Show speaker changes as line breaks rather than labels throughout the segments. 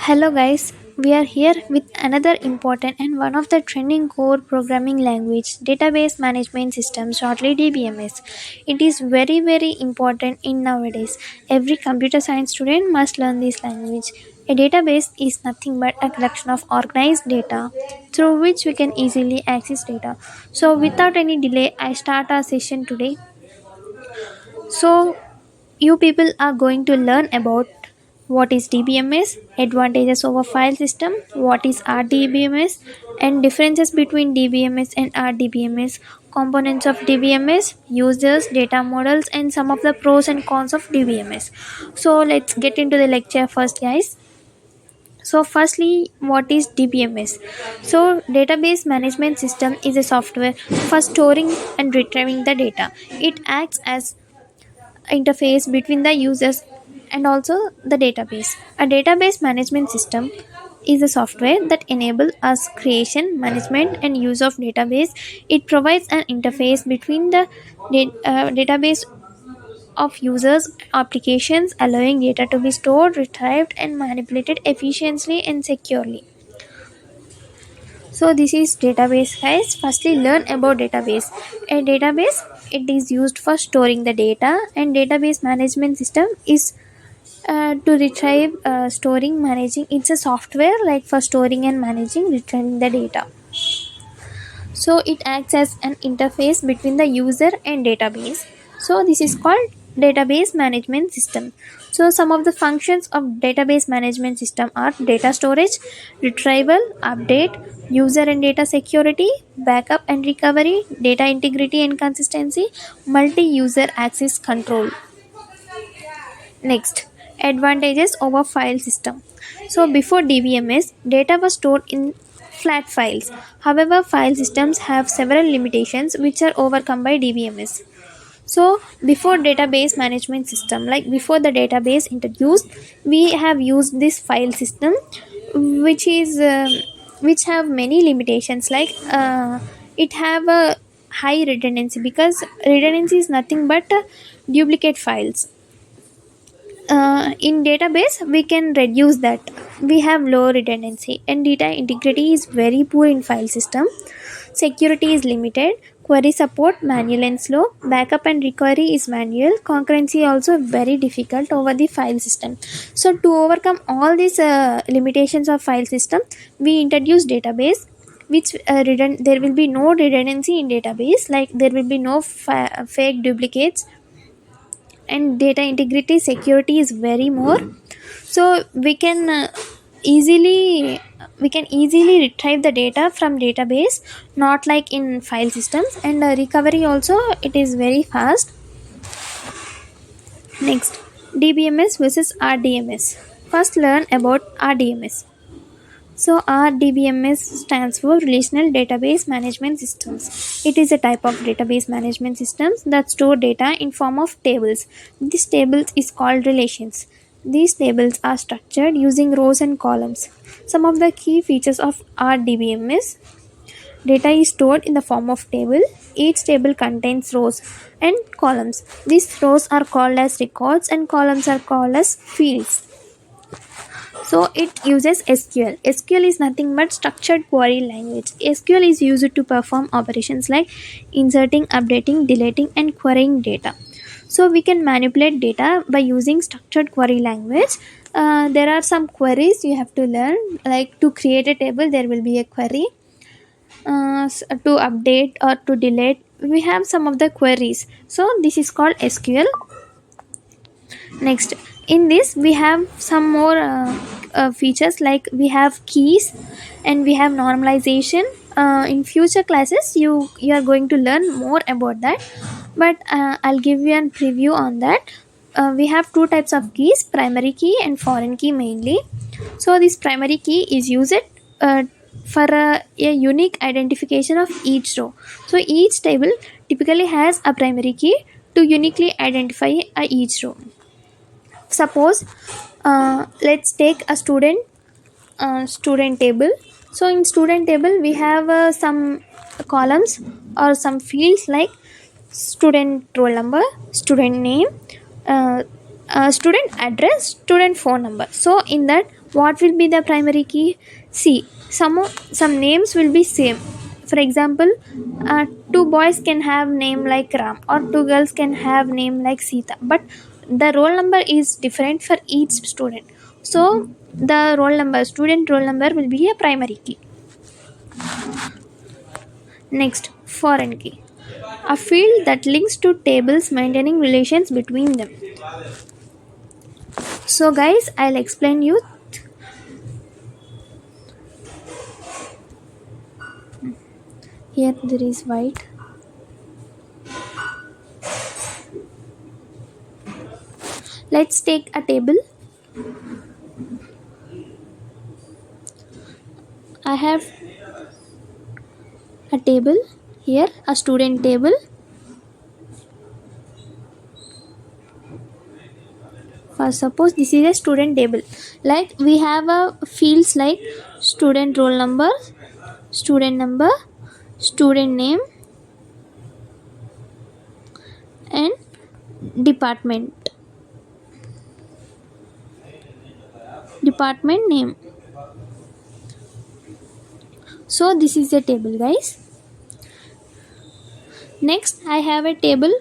Hello guys, we are here with another important and one of the trending core programming language, database management system, shortly DBMS. It is very important in nowadays. Every computer science student must learn this language. A database is nothing but a collection of organized data through which we can easily access data. So without any delay, I start our session today. So you people are going to learn about what is DBMS, advantages of a file system, what is RDBMS, and differences between DBMS and RDBMS, components of DBMS, users, data models, and some of the pros and cons of DBMS. So let's get into the lecture first, guys. So, firstly, what is DBMS? So, database management system is a software for storing and retrieving the data. It acts as interface between the users and also the database. A database management system is a software that enables us creation, management, and use of database. It provides an interface between the database of users applications, allowing data to be stored, retrieved, and manipulated efficiently and securely. So this is database, guys. Firstly, learn about database. A database, it is used for storing the data, and database management system is to retrieve, storing, managing. It's a software like for storing and managing, retrieving the data. So it acts as an interface between the user and database. So this is called database management system. So some of the functions of database management system are data storage, retrieval, update, user and data security, backup and recovery, data integrity and consistency, multi-user access control. Next, advantages over file system. So before DBMS, data was stored in flat files. However, file systems have several limitations which are overcome by DBMS. So before database management system, like before the database introduced, we have used this file system, which is which have many limitations. Like it have a high redundancy, because redundancy is nothing but duplicate files. In database we can reduce that. We have low redundancy, and data integrity is very poor in file system. Security is limited, query support manual and slow, backup and recovery is manual, concurrency also very difficult over the file system. So to overcome all these limitations of file system, we introduce database, which there will be no redundancy in database, like there will be no fake duplicates, and data integrity security is very more. So easily we can easily retrieve the data from database, not like in file systems, and recovery also it is very fast. Next, DBMS versus RDMS. First, learn about RDMS. So RDBMS stands for Relational Database Management Systems. It is a type of database management systems that store data in form of tables. This tables is called relations. These tables are structured using rows and columns. Some of the key features of RDBMS: data is stored in the form of table. Each table contains rows and columns. These rows are called as records and columns are called as fields. So it uses SQL. SQL is nothing but structured query language. SQL is used to perform operations like inserting, updating, deleting, and querying data. So we can manipulate data by using structured query language. There are some queries you have to learn, like to create a table there will be a query, to update or to delete we have some of the queries. So this is called SQL. Next, in this we have some more features, like we have keys and we have normalization. In future classes you are going to learn more about that, but I'll give you a preview on that. We have two types of keys: primary key and foreign key mainly. So this primary key is used for a unique identification of each row. So each table typically has a primary key to uniquely identify each row. Suppose let's take a student table. So in student table we have some columns or some fields like student roll number, student name, student address, student phone number. So in that What will be the primary key? See, some names will be same. For example, two boys can have name like Ram, or two girls can have name like Sita, but the roll number is different for each student. So the student roll number will be a primary key. Next, foreign key, a field that links two tables maintaining relations between them. So guys, I'll explain you. Here there is white. Let's take a table. I have a table here, a student table. First, suppose this is a student table. Like we have a fields like student roll number, student name, and department name. So this is the table, guys. Next, I have a table.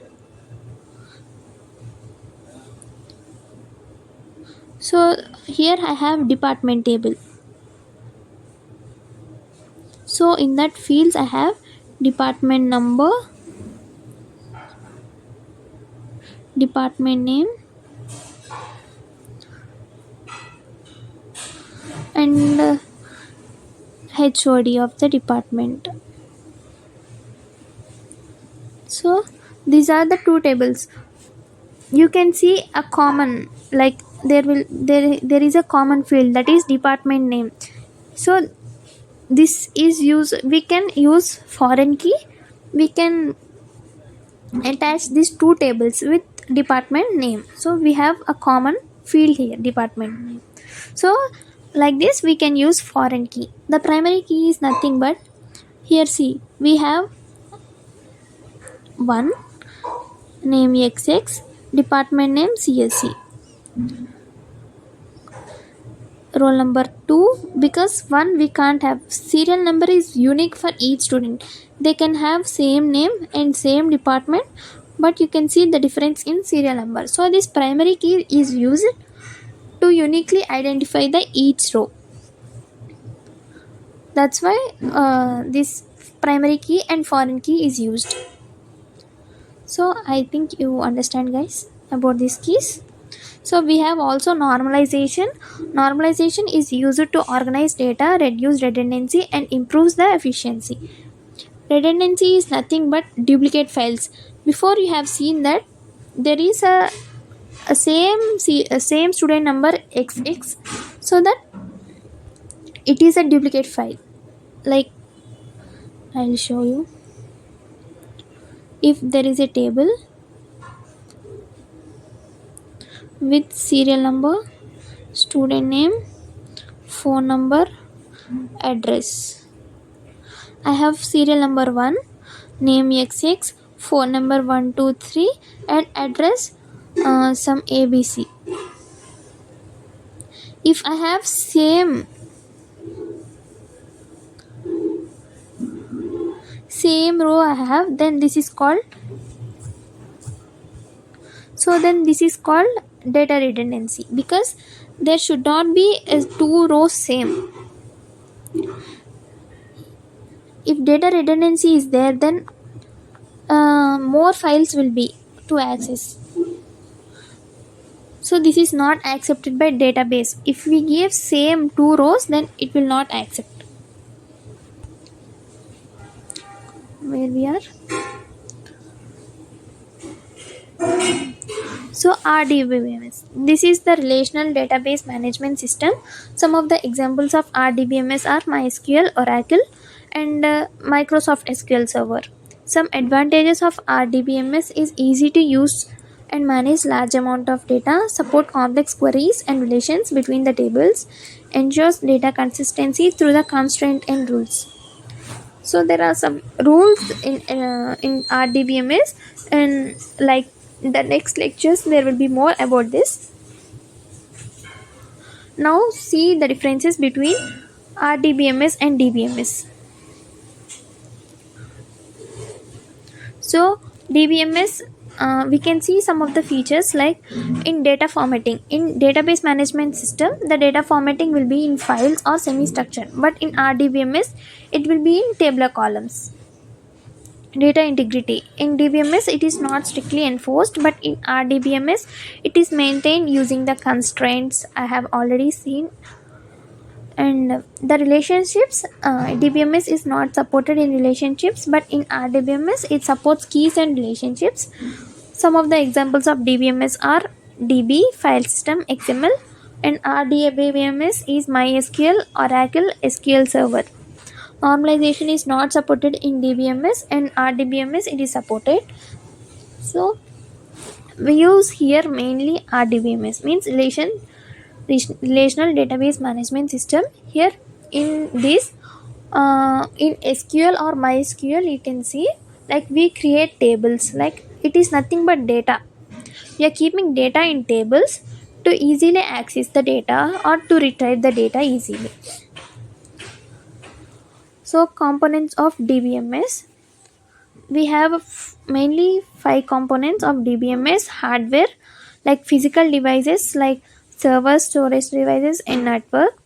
So here I have department table. So in that fields I have department number, department name, and HOD of the department. So these are the two tables. You can see a common, like there is a common field, that is department name. So this is use we can use foreign key. We can attach these two tables with department name. So we have a common field here, department name. So like this we can use foreign key. The primary key is nothing but, here see, we have one name XX, department name CSC, roll number 2, because one we can't have, serial number is unique for each student. They can have same name and same department, but you can see the difference in serial number. So this primary key is used to uniquely identify the each row. That's why this primary key and foreign key is used. So I think you understand, guys, about these keys. So we have also normalization. Normalization is used to organize data, reduce redundancy, and improves the efficiency. Redundancy is nothing but duplicate files. Before you have seen that there is a same student number XX, so that it is a duplicate file. Like I'll show you. If there is a table with serial number, student name, phone number, address. I have serial number 1, name XX, phone number 123, and address some ABC. If I have same row I have, then this is called data redundancy, because there should not be two rows same. If data redundancy is there, then more files will be to access. So this is not accepted by database. If we give same two rows, then it will not accept. Where we are? So RDBMS. This is the relational database management system. Some of the examples of RDBMS are MySQL, Oracle, and Microsoft SQL Server. Some advantages of RDBMS is easy to use and manage large amount of data, support complex queries and relations between the tables, ensures data consistency through the constraint and rules. So there are some rules in RDBMS, and like the next lectures there will be more about this. Now see the differences between RDBMS and DBMS. So DBMS, we can see some of the features like in data formatting. In database management system, the data formatting will be in files or semi-structured, but in RDBMS, it will be in tabular columns. Data integrity. In DBMS, it is not strictly enforced, but in RDBMS, it is maintained using the constraints I have already seen. And the relationships, DBMS is not supported in relationships, but in RDBMS, it supports keys and relationships. Some of the examples of DBMS are DB, file system, XML, and RDBMS is MySQL, Oracle, SQL Server. Normalization is not supported in DBMS, and RDBMS it is supported. So we use here mainly RDBMS, means relational database management system. Here in this, in SQL or MySQL, you can see like we create tables, like it is nothing but data. We are keeping data in tables to easily access the data or to retrieve the data easily. So components of DBMS, we have mainly five components of DBMS: hardware, like physical devices like server, storage devices, and network.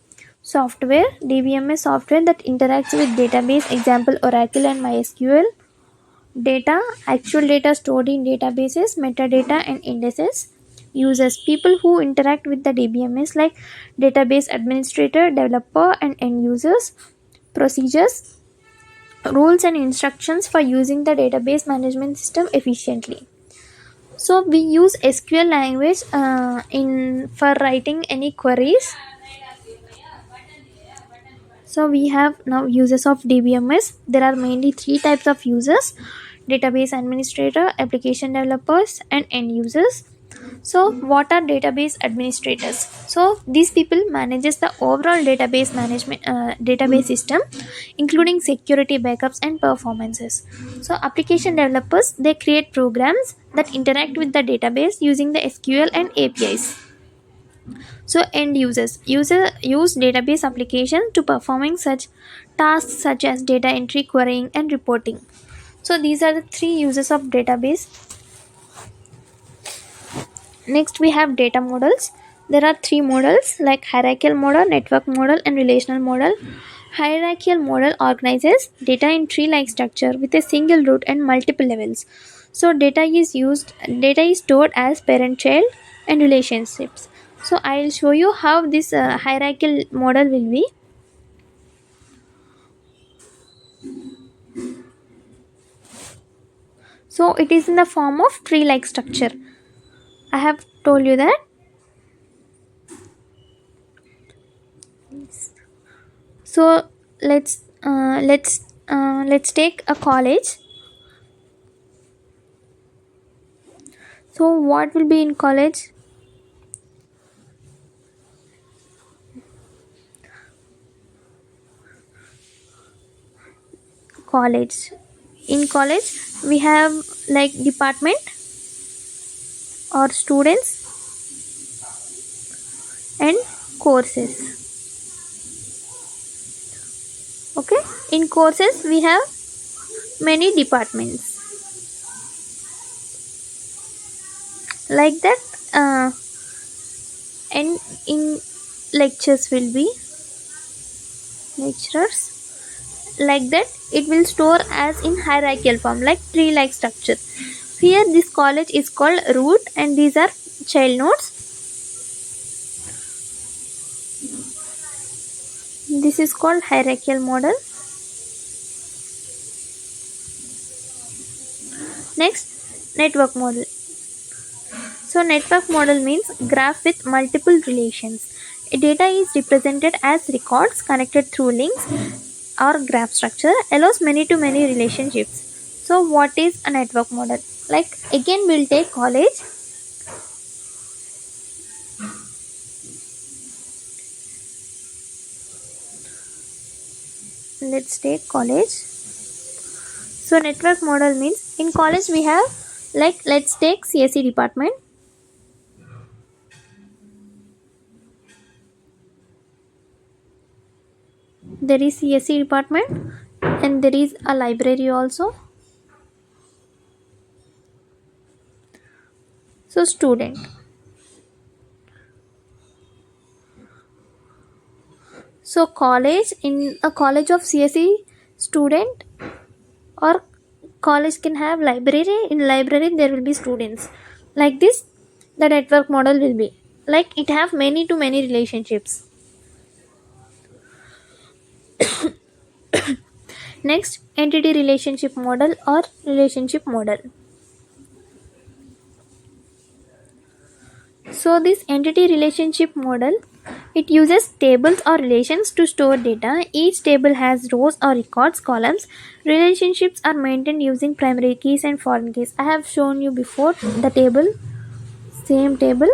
Software, DBMS software that interacts with database, example Oracle and MySQL. Data, actual data stored in databases, metadata, and indices. Users, people who interact with the DBMS like database administrator, developer, and end users. Procedures, rules and instructions for using the database management system efficiently. So we use SQL language in for writing any queries. So we have now users of DBMS. There are mainly three types of users: database administrator, application developers, and end users. So what are database administrators? So these people manages the overall database management database system, including security, backups, and performances. So application developers, they create programs that interact with the database using the SQL and APIs. So end users use database application to performing such tasks such as data entry, querying, and reporting. So these are the three uses of database. Next we have data models. There are three models like hierarchical model, network model, and relational model. Hierarchical model organizes data in tree-like structure with a single root and multiple levels. So data is stored as parent, child, and relationships. So I'll show you how this hierarchical model will be. So it is in the form of tree-like structure. I have told you that. So let's take a college. So what will be in college? College. In college, we have like department or students and courses. Okay. In courses, we have many departments. Like that, and in lectures will be lecturers. Like that, it will store as in hierarchical form, like tree like structure. Here this college is called root, and these are child nodes. This is called hierarchical model. Next, network model. So network model means graph with multiple relations. Data is represented as records connected through links, or graph structure allows many to many relationships. So what is a network model? Like again we'll take college. Let's take college. So network model means in college we have, like let's take CSE department. there is CSE department, and there is a library also. So student. So college, in a college of CSE student, or college can have library. In library there will be students. Like this, the network model will be like it have many to many relationships. Next, entity relationship model or relationship model. So this entity relationship model, it uses tables or relations to store data. Each table has rows or records, columns. Relationships are maintained using primary keys and foreign keys. I have shown you before the table, same table,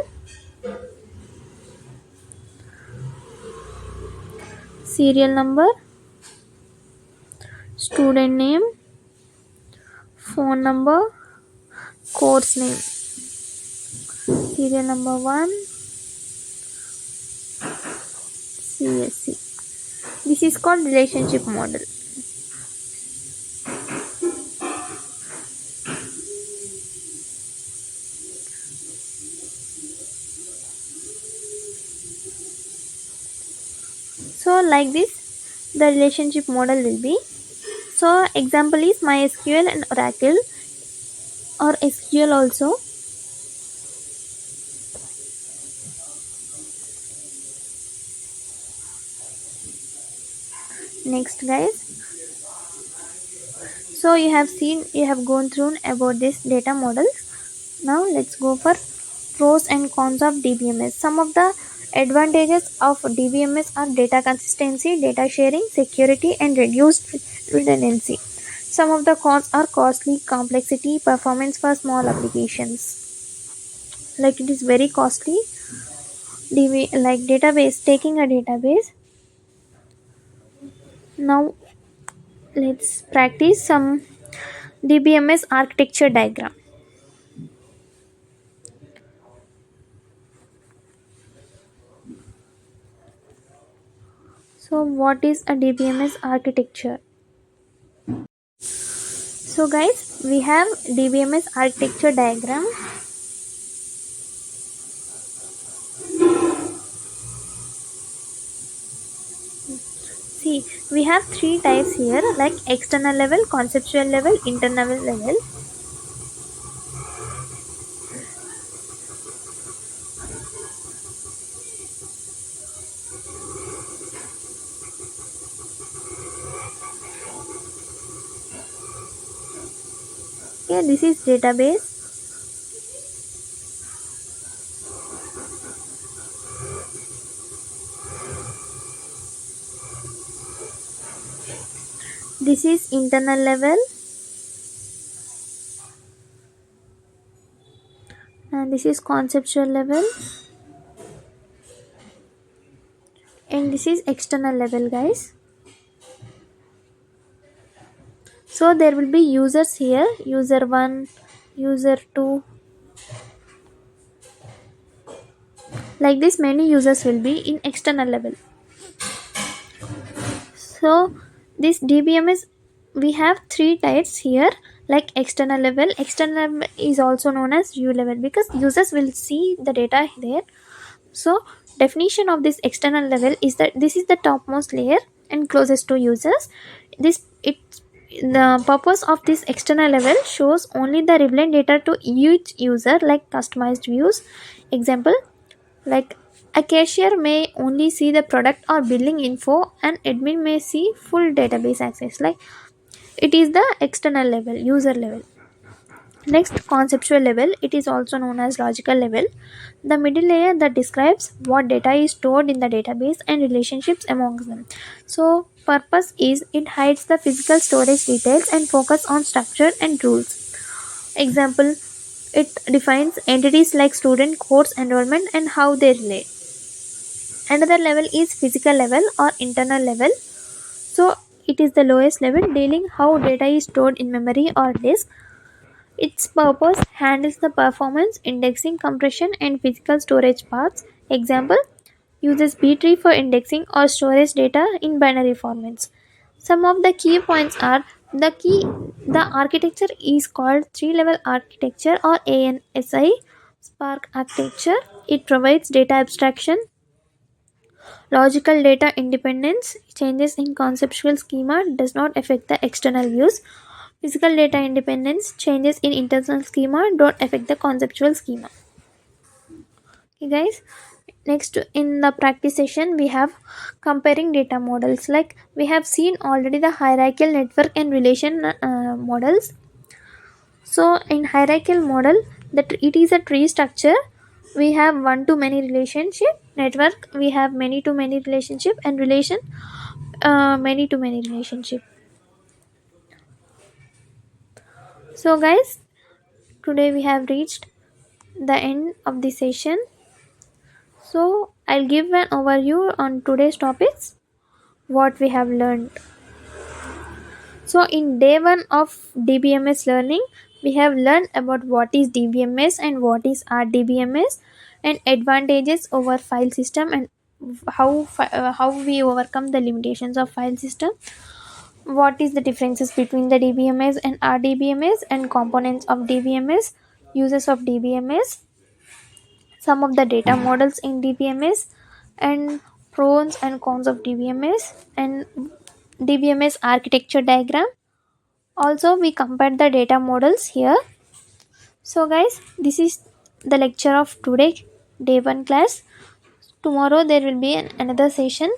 serial number, student name, phone number, course name. Serial number 1, CSC. This is called relationship model. So like this, the relationship model will be. So example is MySQL and Oracle, or SQL also. Next guys, so you have gone through about this data models. Now let's go for pros and cons of dbms. Some of the advantages of dbms are data consistency, data sharing, security, and reduced redundancy. Some of the cons are costly, complexity, performance for small applications. Like it is very costly. Like database, taking a database. Now let's practice some dbms architecture diagram. So what is a dbms architecture? So guys, we have dbms architecture diagram. See, we have three types here, like external level, conceptual level, internal level. Okay, this is database. This is internal level, and this is conceptual level, and this is external level, guys. So there will be users here, user 1, user 2. Like this, many users will be in external level. So this dbms, we have three types here, like external level. External level is also known as u level because users will see the data there. So definition of this external level is that this is the topmost layer and closest to users. This it The purpose of this external level shows only the relevant data to each user, like customized views. Example, like a cashier may only see the product or billing info, and admin may see full database access. Like it is the external level, user level. Next, conceptual level, it is also known as logical level, the middle layer that describes what data is stored in the database and relationships among them. So purpose is it hides the physical storage details and focus on structure and rules. Example, it defines entities like student, course, enrollment, and how they relate. Another level is physical level or internal level. So it is the lowest level, dealing how data is stored in memory or disk. Its purpose handles the performance, indexing, compression, and physical storage paths. Example, uses B-tree for indexing or storage data in binary formats. Some of the key points are the architecture is called three-level architecture or ANSI Spark architecture. It provides data abstraction, logical data independence, changes in conceptual schema does not affect the external views. Physical data independence, changes in internal schema don't affect the conceptual schema. Okay guys, next in the practice session we have comparing data models. Like we have seen already the hierarchical network and relation models. So in hierarchical model, that it is a tree structure. We have one to many relationship. Network we have many to many relationship, and relation many to many relationship. So guys, today we have reached the end of the session. So I'll give an overview on today's topics, what we have learned. So in day one of DBMS learning, we have learned about what is DBMS and what is RDBMS, and advantages over file system, and how we overcome the limitations of file system. What is the differences between the DBMS and RDBMS, and components of DBMS, uses of DBMS, some of the data models in DBMS, and pros and cons of DBMS, and DBMS architecture diagram. Also we compared the data models here. So guys, this is the lecture of today, day 1 class. Tomorrow there will be another session.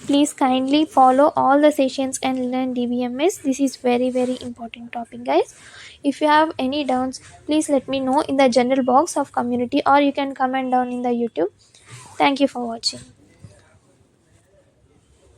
Please kindly follow all the sessions and learn DBMS. This is very very important topic guys. If you have any doubts, please let me know in the general box of community, or you can comment down in the YouTube. Thank you for watching.